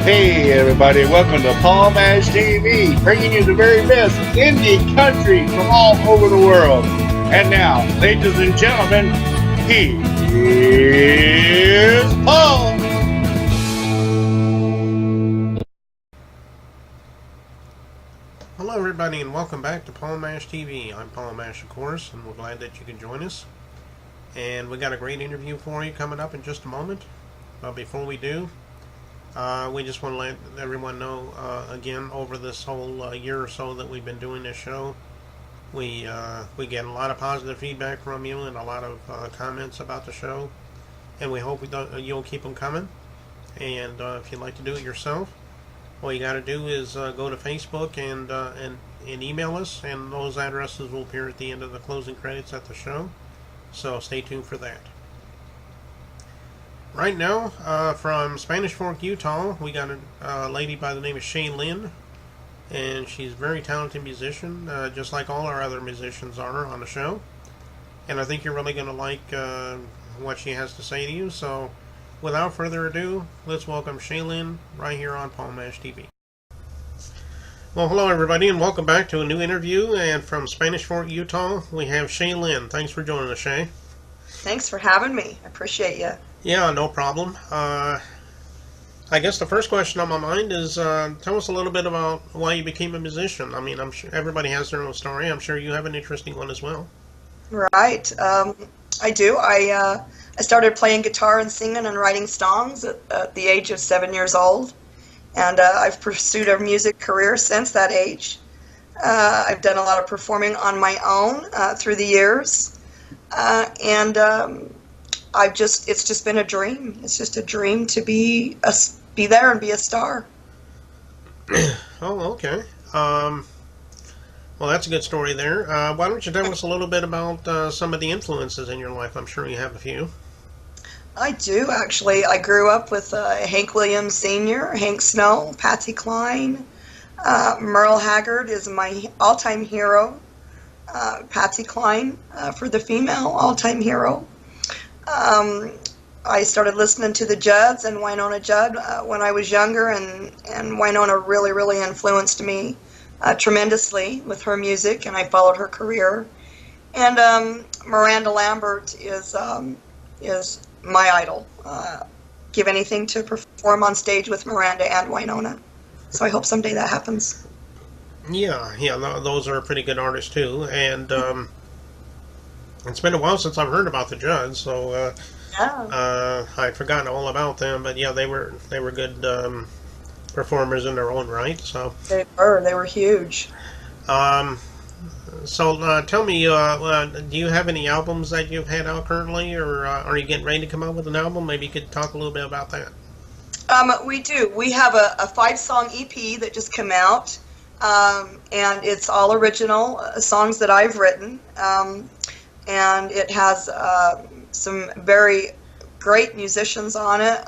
Hey everybody, welcome to Paul Mash TV, bringing you the very best indie country from all over the world. And now, ladies and gentlemen, he is Paul. Hello everybody and welcome back to Paul Mash TV. I'm Paul Mash, of course, and we're glad that you can join us. And we got a great interview for you coming up in just a moment. But before we do, we just want to let everyone know, again, over this whole year or so that we've been doing this show, we get a lot of positive feedback from you and a lot of comments about the show, and we hope you'll keep them coming. And if you'd like to do it yourself, all you got to do is go to Facebook and email us, and those addresses will appear at the end of the closing credits at the show, so stay tuned for that. Right now, from Spanish Fork, Utah, we got a lady by the name of Shay Lynn, and she's a very talented musician, just like all our other musicians are on the show. And I think you're really going to like what she has to say to you. So, without further ado, let's welcome Shay Lynn right here on Paul Mash TV. Well, hello everybody, and welcome back to a new interview. And from Spanish Fork, Utah, we have Shay Lynn. Thanks for joining us, Shay. Thanks for having me. I appreciate you. Yeah, no problem. I guess the first question on my mind is, tell us a little bit about why you became a musician. I mean, I'm sure everybody has their own story. I'm sure you have an interesting one as well. Right. I do. I started playing guitar and singing and writing songs at the age of 7 years old. And I've pursued a music career since that age. I've done a lot of performing on my own through the years. It's just been a dream. It's just a dream to be there and be a star. Oh, okay. Well, that's a good story there. Why don't you tell us a little bit about some of the influences in your life? I'm sure you have a few. I do, actually. I grew up with Hank Williams Sr., Hank Snow, Patsy Cline. Merle Haggard is my all-time hero. Patsy Cline for the female all-time hero. I started listening to the Judds and Wynonna Judd when I was younger, and Wynonna really, really influenced me tremendously with her music, and I followed her career. And Miranda Lambert is my idol. Give anything to perform on stage with Miranda and Wynonna. So I hope someday that happens. Yeah, those are pretty good artists too, and it's been a while since I've heard about the Judds, so I'd forgotten all about them. But yeah, they were good performers in their own right. So they were huge. So tell me, do you have any albums that you've had out currently, or are you getting ready to come out with an album? Maybe you could talk a little bit about that. We do. We have a 5-song EP that just came out, and it's all original songs that I've written. And it has some very great musicians on it.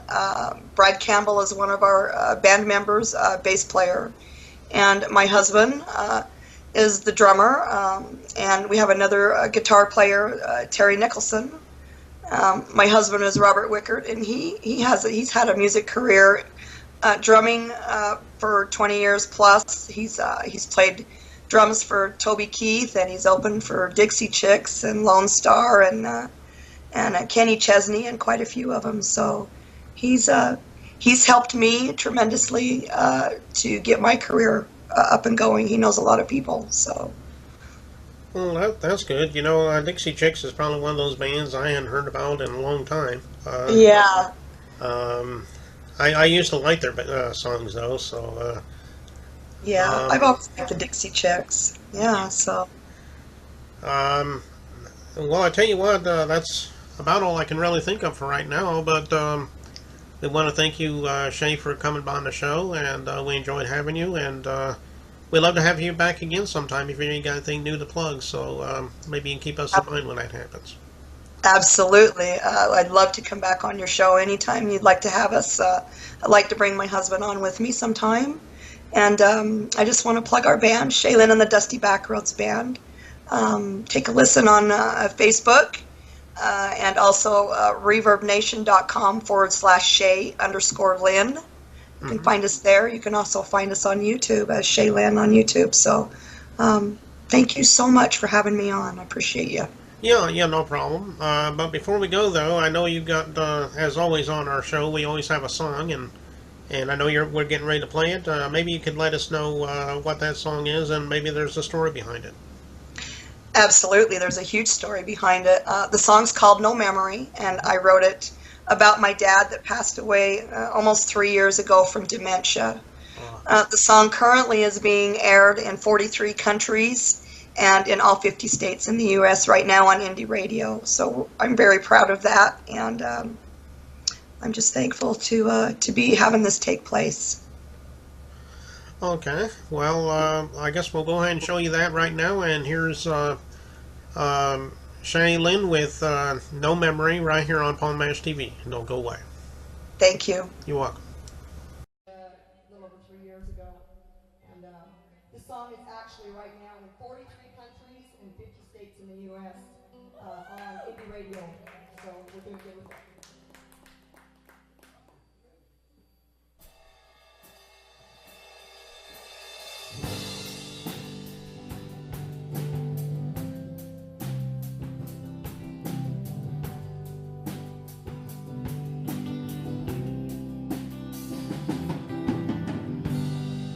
Brad Campbell is one of our band members, bass player, and my husband is the drummer, and we have another guitar player, Terry Nicholson. My husband is Robert Wickert, and he's had a music career drumming for 20 years plus. He's played drums for Toby Keith, and he's opened for Dixie Chicks and Lone Star and Kenny Chesney and quite a few of them. So he's helped me tremendously to get my career up and going. He knows a lot of people. So. Well, that's good. You know, Dixie Chicks is probably one of those bands I hadn't heard about in a long time. Yeah. I used to like their songs though, so. Yeah, I've always liked the Dixie Chicks. Yeah, so. Well, I tell you what, that's about all I can really think of for right now. But we want to thank you, Shay, for coming by on the show, and we enjoyed having you. And we'd love to have you back again sometime if you got anything new to plug. So maybe you can keep us in mind when that happens. Absolutely. I'd love to come back on your show anytime you'd like to have us. I'd like to bring my husband on with me sometime. And I just want to plug our band, Shay Lynn and the Dusty Backroads Band. Take a listen on Facebook and also reverbnation.com /Shay_Lynn. You can find us there. You can also find us on YouTube as Shay Lynn on YouTube. So thank you so much for having me on. I appreciate you. Yeah, no problem. But before we go, though, I know you got, as always on our show, we always have a song, and I know we're getting ready to play it. Maybe you could let us know what that song is, and maybe there's a story behind it. Absolutely. There's a huge story behind it. The song's called No Memory, and I wrote it about my dad that passed away almost 3 years ago from dementia. The song currently is being aired in 43 countries and in all 50 states in the U.S. right now on indie radio. So I'm very proud of that, and I'm just thankful to be having this take place. Okay, well, I guess we'll go ahead and show you that right now, and here's Shay Lynn with No Memory right here on Palm Ash TV. Don't go away. Thank you. You're welcome. A little over 3 years ago, and this song is actually right now in 43 countries and 50 states in the U.S. On indie radio, so we're doing good with that.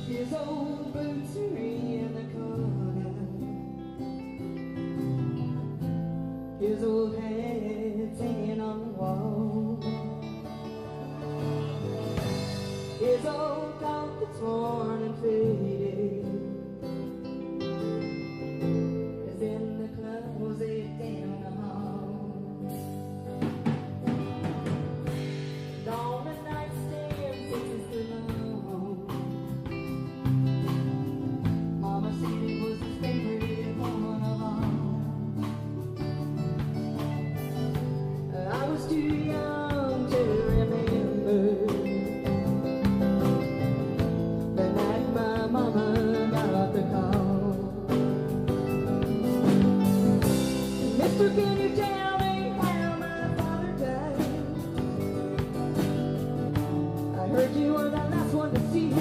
His old boots are in the corner, his old hat's hanging on the wall, his old coat that's worn and faded is in the closet down the hall. And on the nightstand sits his alone. Mama said it was his favorite one of all. I was too young to remember the night my mama got the call. Mister, can you tell me how my father died? I heard you were the last one to see him.